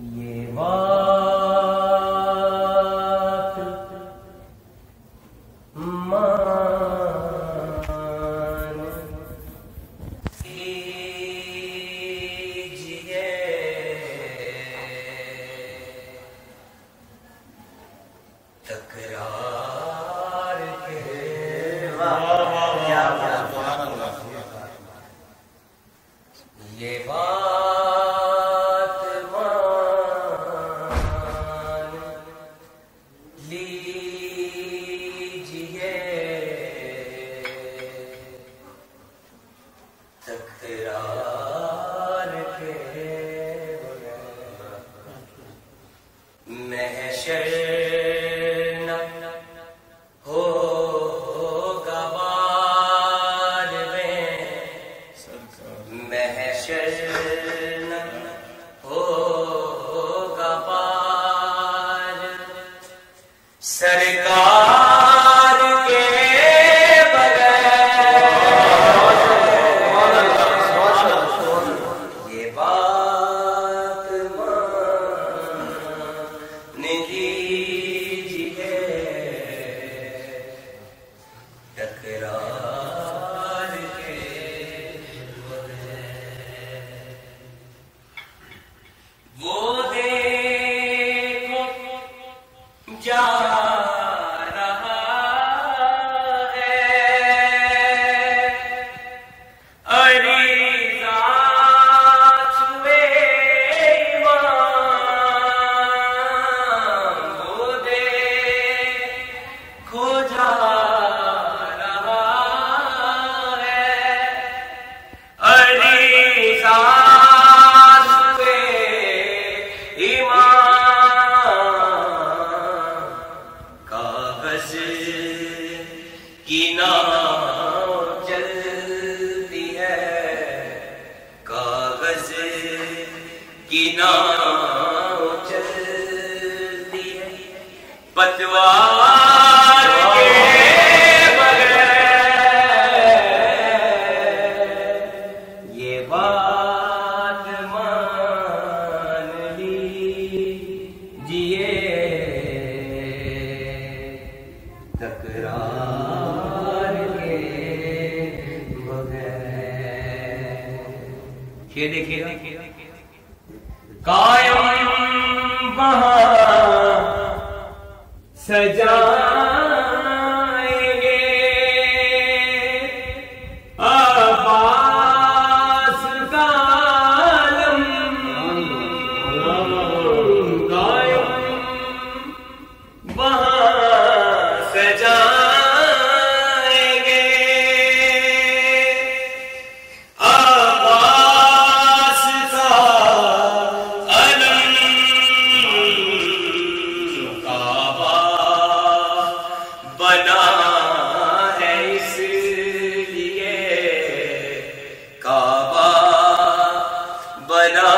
یہ بات مان لیجیے، تکرار کے یہ بات مان لیجیے، تکرار کے محشر نہ ہوگا بعد میں، محشر نہ ہوگا بعد سرکار کے بغیر، یہ بات مان لیجیے، تکرار کے بغیر وہ دیکھو جا رہا ہے عریضہ چھوئے ایمان، وہ دیکھو جا رہا ہے عریضہ چھوئے ایمان، کاغذ کی ناؤ چلتی ہے، کاغذ کی ناؤ چلتی ہے، پتوار کے بغیر یہ بات مان لیجیے، تکرار کے بغیر یہ دیکھیے قائم وہاں سجائیں گے عباس کا عالم، قائم وہاں سجائیں گے عباس کا علم، کعبہ بنا ہے اس لیے، کعبہ بنا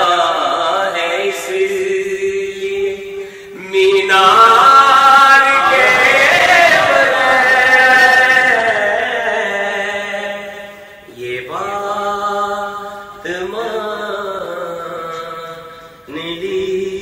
ہے اس لیے، مینار کے بغیر یہ بات مان لیجیے،